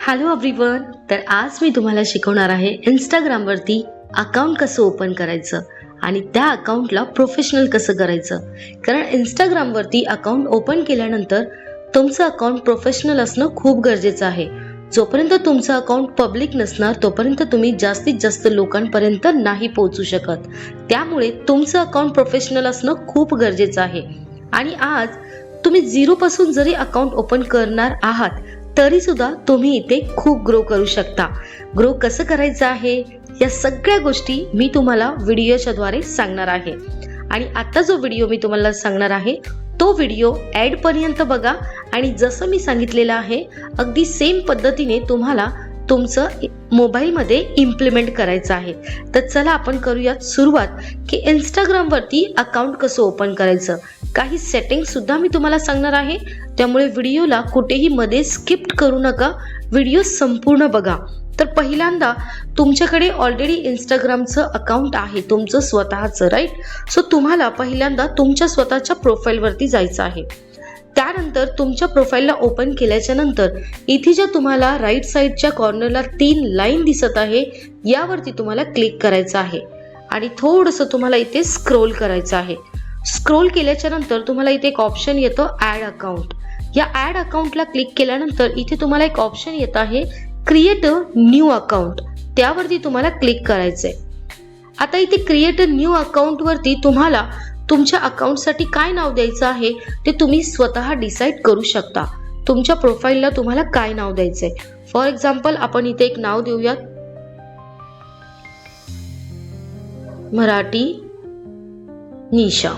Hello everyone. तर आज मी तुम्हाला शिकवणार आहे इंस्टाग्रामवरती अकाउंट कसं ओपन करायचं आणि त्या अकाउंटला प्रोफेशनल कसं करायचं. कारण इंस्टाग्रामवरती अकाउंट ओपन केल्यानंतर तुमचं अकाउंट प्रोफेशनल असणं खूप गरजेचं आहे. जोपर्यंत तुमचं अकाउंट पब्लिक नसणार तोपर्यंत तुम्ही जास्तीत जास्त लोकांपर्यंत नाही पोहोचू शकत. त्यामुळे तुमचं अकाउंट प्रोफेशनल असणं खूप गरजेचं आहे. आणि आज तुम्ही झिरोपासून जरी अकाउंट ओपन करणार आहात तरी सुद्धा तुम्ही इथे खूप ग्रो करू शकता. ग्रो कसं करायचं आहे या सगळ्या गोष्टी मी तुम्हाला व्हिडिओच्या द्वारे सांगणार आहे. आणि आता जो व्हिडिओ मी तुम्हाला सांगणार आहे तो व्हिडिओ एंड पर्यंत बघा आणि जसं मी सांगितलेलं आहे अगदी सेम पद्धतीने तुम्हाला तुमचं मोबाईलमध्ये इम्प्लिमेंट करायचं आहे. तर चला आपण करूयात सुरुवात की इंस्टाग्रामवरती अकाउंट कसं ओपन करायचं. काही सेटिंग्स सुद्धा मी तुम्हाला सांगणार आहे, त्यामुळे व्हिडिओला कुठेही मध्ये स्किप करू नका, व्हिडिओ संपूर्ण बघा. तर पहिल्यांदा तुमच्याकडे ऑलरेडी इंस्टाग्रामचं अकाउंट आहे तुमचं स्वतःचं, राईट. सो तुम्हाला पहिल्यांदा तुमच्या स्वतःच्या प्रोफाईलवरती जायचं आहे. त्यानंतर तुमच्या प्रोफाईलला ओपन केल्याच्या नंतर इथे ज्या तुम्हाला राईट साईडच्या कॉर्नरला 3 लाईन दिसत आहे यावरती तुम्हाला क्लिक करायचं आहे आणि थोडंसं तुम्हाला इथे स्क्रोल करायचं आहे. स्क्रोल केल्याच्या नंतर तुम्हाला इथे एक ऑप्शन येतो ॲड अकाउंट. या ॲड अकाउंटला क्लिक केल्यानंतर इथे तुम्हाला एक ऑप्शन येत आहे क्रिएट अ न्यू अकाउंट. त्यावरती तुम्हाला क्लिक करायचंय. आता इथे क्रिएट अ न्यू अकाउंट वरती तुम्हाला तुमच्या अकाउंटसाठी काय नाव द्यायचं आहे ते तुम्ही स्वतः डिसाईड करू शकता. तुमच्या प्रोफाईलला तुम्हाला काय नाव द्यायचंय. फॉर एक्झाम्पल आपण इथे एक नाव देऊयात मराठी निशा.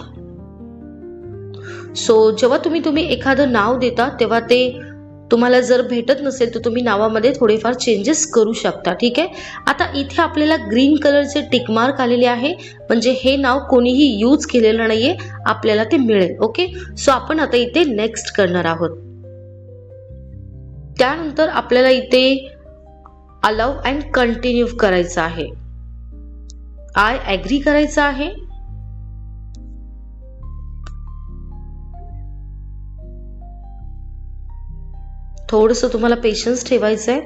सो जेव्हा तुम्ही एखादं नाव देता तेव्हा ते तुम्हाला जर भेटत नसेल तर तुम्ही नावामध्ये थोडेफार चेंजेस करू शकता. ठीक आहे. आता इथे आपल्याला ग्रीन कलरचे टिक मार्क आलेले आहे, म्हणजे हे नाव कोणीही यूज केलेलं नाहीये, आपल्याला ते मिळेल. ओके. सो आपण आता इथे नेक्स्ट करणार आहोत. त्यानंतर आपल्याला इथे अलाउ अँड कंटिन्यू करायचं आहे. आय ॲग्री करायचं आहे. थोडंसं तुम्हाला पेशन्स ठेवायचं आहे.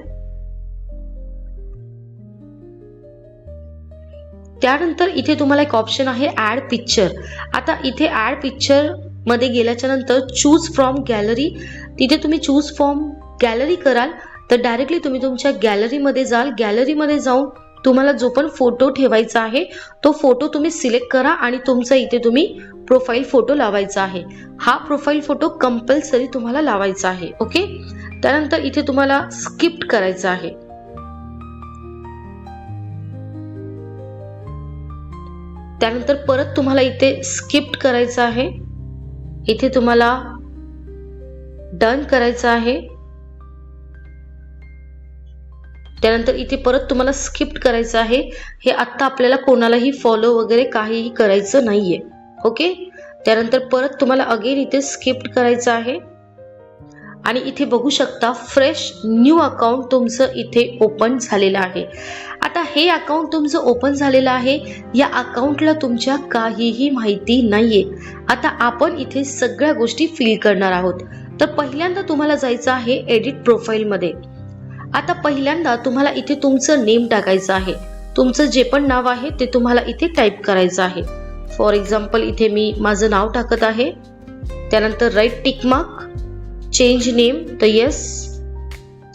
त्यानंतर इथे तुम्हाला एक ऑप्शन आहे ऍड पिक्चर. आता इथे ऍड पिक्चर मध्ये गेल्याच्या नंतर चूज फ्रॉम गॅलरी, तिथे तुम्ही चूज फ्रॉम गॅलरी कराल तर डायरेक्टली तुम्ही तुमच्या गॅलरीमध्ये जाल. गॅलरीमध्ये जाऊन तुम्हाला जो पण फोटो ठेवायचा आहे तो फोटो तुम्ही सिलेक्ट करा आणि तुमचा इथे तुम्ही प्रोफाईल फोटो लावायचा आहे. हा प्रोफाईल फोटो कंपल्सरी तुम्हाला लावायचा आहे. ओके. त्यानंतर इथे तुम्हाला स्किप करायचं आहे. त्यानंतर परत तुम्हाला इथे स्किप करायचं आहे. इथे तुम्हाला डन करायचं आहे. त्यानंतर इथे परत तुम्हाला स्किप करायचं आहे. हे आता आपल्याला कोणालाही फॉलो वगैरे काहीही करायचं नाहीये. ओके. त्यानंतर परत तुम्हाला अगेन इथे स्किप करायचं आहे आणि इथे बघू शकता फ्रेश न्यू अकाउंट तुमचं इथे ओपन झालेलं आहे. आता हे अकाउंट तुमचं ओपन झालेलं आहे. या अकाउंटला तुमच्या काहीही माहिती नाहीये. आता आपण इथे सगळ्या गोष्टी फिल करणार आहोत. तर पहिल्यांदा तुम्हाला जायचं आहे एडिट प्रोफाईल मध्ये. आता पहिल्यांदा तुम्हाला इथे तुमचं नेम टाकायचं आहे. तुमचं जे पण नाव आहे ते तुम्हाला इथे टाईप करायचं आहे. फॉर एक्झाम्पल इथे मी माझं नाव टाकत आहे. त्यानंतर right tick mark, change name तर येस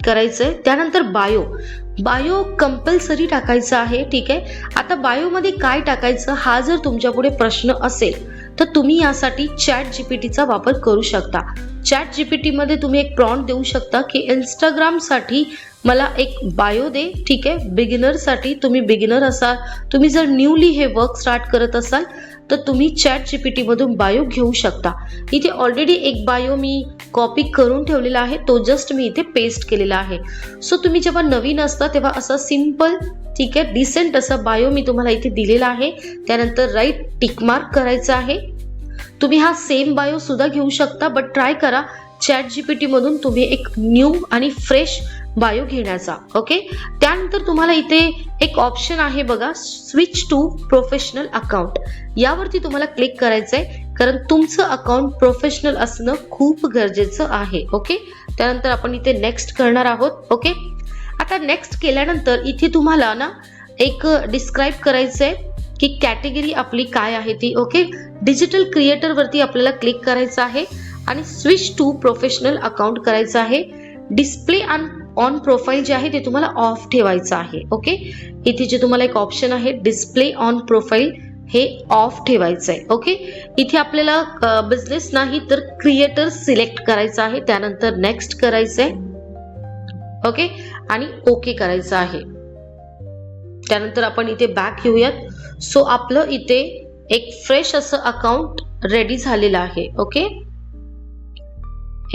करायचंय. त्यानंतर बायो कंपल्सरी टाकायचं आहे. ठीक आहे. आता बायो मध्ये काय टाकायचं हा जर तुमच्या पुढे प्रश्न असेल तर तुम्ही यासाठी चॅट जीपीटीचा वापर करू शकता. चॅट जीपीटी मध्ये तुम्ही एक प्रॉम्प्ट देऊ शकता की इंस्टाग्राम साठी मला एक बायो दे. ठीक आहे. बिगिनर साठी तुम्ही बिगिनर असाल, तुम्ही जर न्यूली हे वर्क स्टार्ट करत असाल तर तुम्ही चॅट जीपीटी मधून बायो घेऊ शकता. इथे ऑलरेडी एक बायो मी कॉपी करून ठेवलेला आहे, तो जस्ट मी इथे पेस्ट केलेला आहे. सो तुम्ही जेव्हा नवीन असता तेव्हा असा सिंपल, ठीक आहे, डिसेंट असा बायो मी तुम्हाला इथे दिलेला आहे. त्यानंतर राईट टिक मार्क करायचा आहे. तुम्ही हा सेम बायो सुद्धा घेऊ शकता, बट ट्राय करा चॅट जीपीटी मधून तुम्ही एक न्यू आणि फ्रेश बायो घेण्याचा. ओके. त्यानंतर तुम्हाला इथे एक ऑप्शन आहे बघा स्विच टू प्रोफेशनल अकाउंट. यावरती तुम्हाला क्लिक करायचंय कारण तुमचं अकाउंट प्रोफेशनल असणं खूप गरजेचं आहे. ओके. त्यानंतर आपण इथे नेक्स्ट करणार आहोत. ओके, आता नेक्स्ट केल्यानंतर इथे तुम्हाला ना एक डिस्क्राईब करायचं आहे की कॅटेगरी आपली काय आहे ती. ओके, डिजिटल क्रिएटर वरती आपल्याला क्लिक करायचं आहे आणि स्विच टू प्रोफेशनल अकाउंट करायचं आहे. डिस्प्ले ऑन प्रोफाईल जे आहे ते तुम्हाला ऑफ ठेवायचं आहे. ओके, इथे जे तुम्हाला एक ऑप्शन आहे डिस्प्ले ऑन प्रोफाईल हे ऑफ ठेवायचं आहे. ओके, इथे आपल्याला बिझनेस नाही तर क्रिएटर सिलेक्ट करायचं आहे. त्यानंतर नेक्स्ट करायचं आहे. ओके, आणि ओके करायचं आहे. त्यानंतर आपण इथे बॅक येऊयात. सो आपलं इथे एक फ्रेश असं अकाउंट रेडी झालेलं आहे. ओके,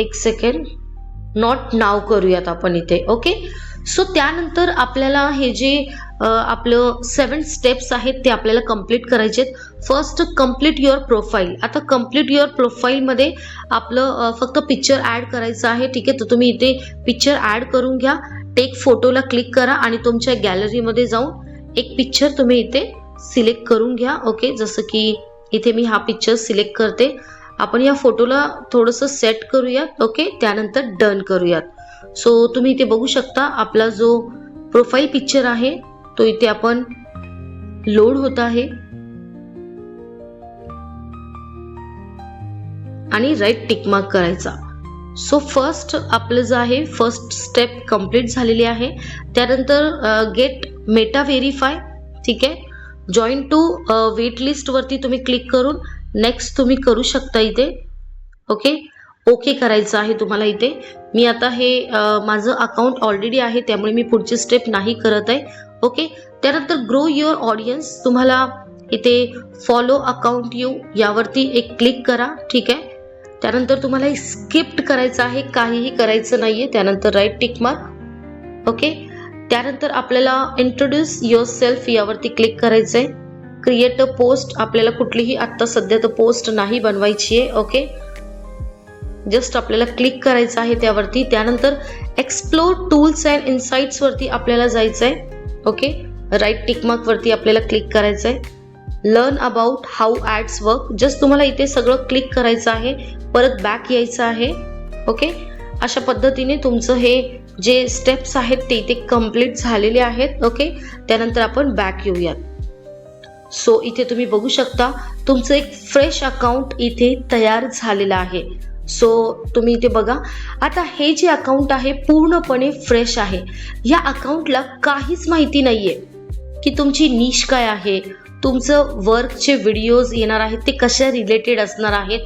एक सेकंड, नॉट नाव करूयात आपण इथे. ओके, सो त्यानंतर आपल्याला हे जे आपलं 7 स्टेप्स आहेत ते आपल्याला कंप्लीट करायचे आहेत. First complete your profile. आता कंप्लीट युअर प्रोफाईलमध्ये आपलं फक्त पिक्चर ॲड करायचं आहे. ठीक आहे, तर तुम्ही इथे पिक्चर ॲड करून घ्या. टेक फोटोला क्लिक करा आणि तुमच्या गॅलरीमध्ये जाऊन एक पिक्चर तुम्ही इथे सिलेक्ट करून घ्या. ओके, जसं की इथे मी हा पिक्चर सिलेक्ट करते. आपण या फोटोला थोडंसं सेट करूयात. ओके, त्यानंतर डन करूयात. सो तुम्ही इथे बघू शकता आपला जो प्रोफाईल पिक्चर आहे तो इथे आपण लोड होत आहे आणि राईट टिक मार्क करायचा. सो फर्स्ट आपलं जे आहे फर्स्ट स्टेप कंप्लीट झालेली आहे. त्यानंतर गेट मेटा व्हेरीफाय. ठीक आहे, जॉईन टू वेट लिस्ट वरती तुम्ही क्लिक करून नेक्स्ट तुम्ही करू शकता इथे. ओके, ओके करायचं आहे तुम्हाला इथे. मी आता हे माझं अकाउंट ऑलरेडी आहे त्यामुळे मी पुढची स्टेप नाही करत आहे. ओके, त्यानंतर ग्रो युअर ऑडियन्स. तुम्हाला इथे फॉलो अकाउंट यू यावरती एक क्लिक करा. ठीक आहे, त्यानंतर तुम्हाला स्किप्ट करायचं आहे, काहीही करायचं नाहीये. त्यानंतर राईट टिक मार्क. ओके, त्यानंतर आपल्याला इंट्रोड्यूस युअर सेल्फ यावरती क्लिक करायचं आहे. Create a post. आपल्याला कुठलीही आत्ता सध्या तर पोस्ट नाही बनवायची आहे. ओके, जस्ट आपल्याला क्लिक करायचं आहे त्यावरती. त्यानंतर एक्सप्लोर टूल्स अँड इनसाइट्स वरती आपल्याला जायचं आहे. ओके, राईट टिक मार्क वरती आपल्याला क्लिक करायचं आहे. Learn about how ads work. Just तुम्हाला इथे सगळं क्लिक करायचं आहे, परत बॅक यायचं आहे. ओके, अशा पद्धतीने तुमचं हे जे स्टेप्स आहेत ते इथे कम्प्लीट झालेले आहेत. ओके, त्यानंतर आपण बॅक येऊयात. सो इथे तुम्ही बघू शकता तुमचं एक फ्रेश अकाउंट इथे तयार झालेलं आहे. सो तुम्ही इथे बघा. आता हे जे अकाउंट आहे पूर्णपणे फ्रेश आहे. या अकाउंटला काहीच माहिती नाहीये की तुमची निश काय आहे, तुमचं वर्कचे व्हिडिओज येणार आहेत ते कशा रिलेटेड असणार आहेत.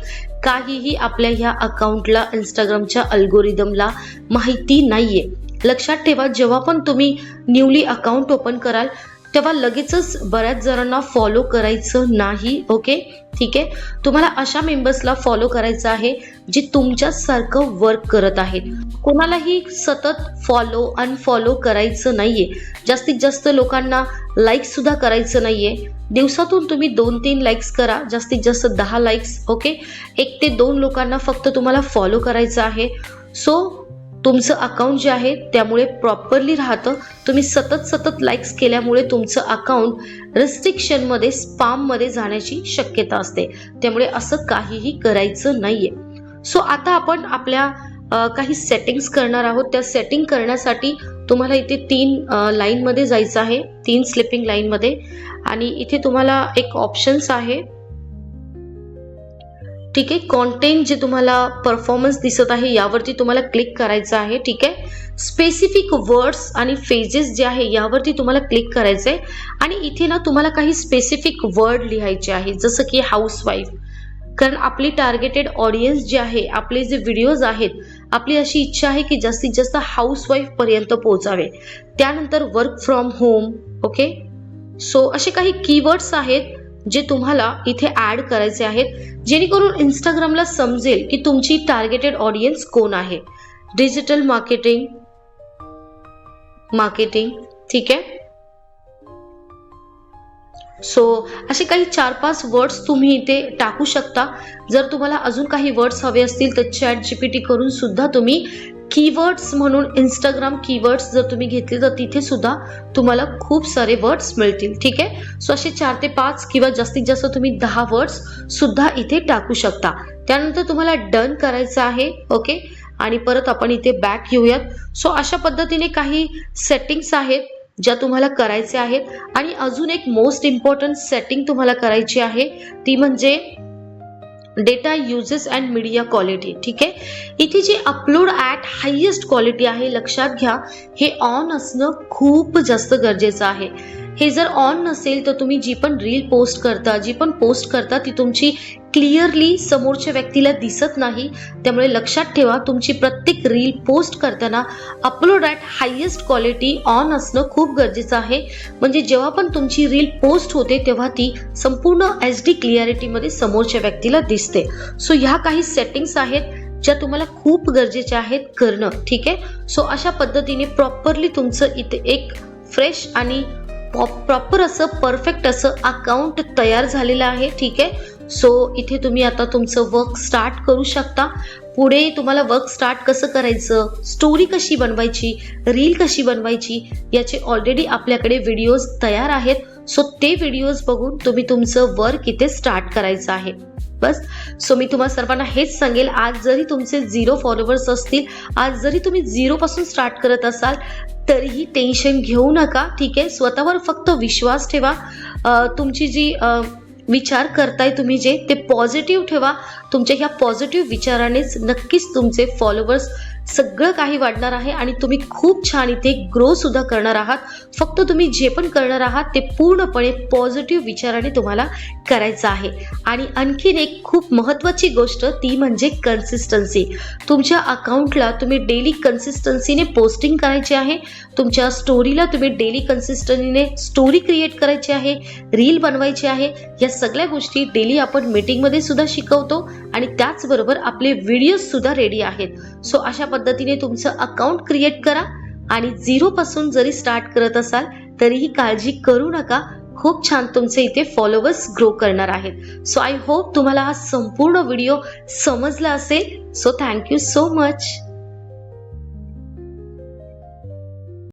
काहीही आपल्या ह्या अकाउंटला इंस्टाग्रामच्या अल्गोरिदमला माहिती नाहीये. लक्षात ठेवा, जेव्हा पण तुम्ही न्यूली अकाउंट ओपन कराल तेव्हा लगेचच बऱ्याच जणांना फॉलो करायचं नाही. ओके, ठीक आहे, तुम्हाला अशा मेंबर्सला फॉलो करायचं आहे जे तुमच्यासारखं वर्क करत आहेत. कोणालाही सतत फॉलो अनफॉलो करायचं नाहीये. जास्तीत जास्त लोकांना लाईक्स सुद्धा करायचं नाहीये. दिवसातून तुम्ही 2-3 लाईक्स करा, जास्तीत जास्त 10 लाईक्स. ओके, 1 ते 2 लोकांना फक्त तुम्हाला फॉलो करायचं आहे. सो तुमचं अकाउंट जे आहे त्यामुळे प्रॉपरली राहतं. तुम्ही सतत लाईक्स केल्यामुळे तुमचं अकाउंट रिस्ट्रिक्शनमध्ये स्पॅममध्ये जाण्याची शक्यता असते. त्यामुळे असं काहीही करायचं नाहीये. सो आता आपण आपल्या काही सेटिंग्स करणार आहोत. त्या सेटिंग करण्यासाठी तुम्हाला इथे 3 लाईनमध्ये जायचं आहे, 3 स्लिपिंग लाईनमध्ये. आणि इथे तुम्हाला एक ऑप्शन्स आहे. ठीक आहे, कॉन्टेंट जे तुम्हाला परफॉर्मन्स दिसत आहे यावरती तुम्हाला क्लिक करायचं आहे. ठीक आहे, स्पेसिफिक वर्ड्स आणि फेजेस जे आहे यावरती तुम्हाला क्लिक करायचं आहे. आणि इथे ना तुम्हाला काही स्पेसिफिक वर्ड लिहायचे आहे, जसं की हाऊसवाईफ. कारण आपली टार्गेटेड ऑडियन्स जे आहे, आपले जे व्हिडिओज आहेत, आपली अशी इच्छा आहे की जास्तीत जास्त हाऊसवाईफ पर्यंत पोहोचावे. त्यानंतर work from home. Okay, so असे काही कीवर्ड्स आहेत जे तुम्हाला इथे ऍड करायचे आहेत, जेणेकरून इंस्टाग्रामला समजेल की तुमची टार्गेटेड ऑडियन्स कोण आहे. Digital marketing. ठीक आहे, सो असे काही 4-5 वर्ड्स तुम्ही इथे टाकू शकता. जर तुम्हाला अजून काही वर्ड्स हवे असतील तर ChatGPT करून सुद्धा तुम्ही कीवर्ड्स म्हणून इंस्टाग्राम कीवर्ड्स जर तुम्ही घेतले तर तिथे सुद्धा तुम्हाला खूप सारे वर्ड्स मिळतील. ठीक आहे, सो असे 4 ते 5 किंवा जास्तीत जास्त तुम्ही 10 वर्ड्स सुद्धा इथे टाकू शकता. त्यानंतर तुम्हाला डन करायचं आहे. ओके, आणि परत आपण इथे बॅक येऊयात. सो अशा पद्धतीने काही सेटिंग्स आहेत ज्या तुम्हाला करायचे आहेत आणि अजून एक मोस्ट इम्पॉर्टंट सेटिंग तुम्हाला करायची आहे ती म्हणजे data uses and media quality. ठीक आहे, इथे जे अपलोड ॲट हायेस्ट क्वालिटी आहे लक्षात घ्या, हे ऑन असणं खूप जास्त गरजेचं आहे. हे जर ऑन नसेल तर तुम्ही जी पण रील पोस्ट करता ती तुमची क्लिअरली समोरच्या व्यक्तीला दिसत नाही. त्यामुळे लक्षात ठेवा, तुमची प्रत्येक रील पोस्ट करताना upload at highest quality on असणं खूप गरजेचं आहे. म्हणजे जेव्हा पण तुमची रील पोस्ट होते तेव्हा ती संपूर्ण HD क्लिअरिटीमध्ये समोरच्या व्यक्तीला दिसते. सो ह्या काही सेटिंग्स आहेत ज्या तुम्हाला खूप गरजेच्या आहेत करणं. ठीक आहे, सो अशा पद्धतीने प्रॉपरली तुमचं इथे एक फ्रेश आणि प्रॉपर असं परफेक्ट असं अकाउंट तयार झालेलं आहे. ठीक आहे, सो इथे तुम्ही आता तुमचं वर्क स्टार्ट करू शकता. पुढे तुम्हाला वर्क स्टार्ट कसं करायचं, स्टोरी कशी बनवायची, रील कशी बनवायची याचे ऑलरेडी आपल्याकडे व्हिडिओज तयार आहेत. सो ते व्हिडिओज बघून तुम्ही तुमचं वर्क इथे स्टार्ट करायचं आहे बस. सो मी तुम्हाला सर्वांना हेच सांगेल, आज जरी तुमचे 0 फॉलोअर्स असतील, आज जरी तुम्ही 0 पासून स्टार्ट करत असाल तरीही टेन्शन घेऊ नका. ठीक आहे, स्वतःवर फक्त विश्वास ठेवा. तुमची जी विचार करताय तुम्ही जे ते पॉझिटिव्ह ठेवा. तुमच्या ह्या पॉझिटिव्ह विचारानेच नक्कीच तुमचे फॉलोअर्स सगळं काही वाढणार आहे आणि तुम्ही खूप छान इथे ग्रो सुद्धा करणार आहात. फक्त तुम्ही जे पण करणार आहात ते पूर्णपणे पॉझिटिव्ह विचाराने तुम्हाला करायचं आहे. आणि आणखीन एक खूप महत्त्वाची गोष्ट ती म्हणजे कन्सिस्टन्सी. तुमच्या अकाउंटला तुम्ही डेली कन्सिस्टन्सीने पोस्टिंग करायची आहे. तुमच्या स्टोरीला तुम्ही डेली कन्सिस्टन्सीने स्टोरी क्रिएट करायची आहे, रील बनवायची आहे. या सगळ्या गोष्टी डेली आपण मीटिंगमध्ये सुद्धा शिकवतो आणि त्याचबरोबर आपले व्हिडिओज सुद्धा रेडी आहेत. सो अशा पद्धतीने तुमचं अकाउंट क्रिएट करा आणि 0 पासून जरी स्टार्ट करत असाल तरीही काळजी करू नका, खूप छान तुमचे इथे फॉलोअर्स ग्रो करणार आहेत. सो आय होप तुम्हाला हा संपूर्ण व्हिडिओ समजला असेल. So thank you so much.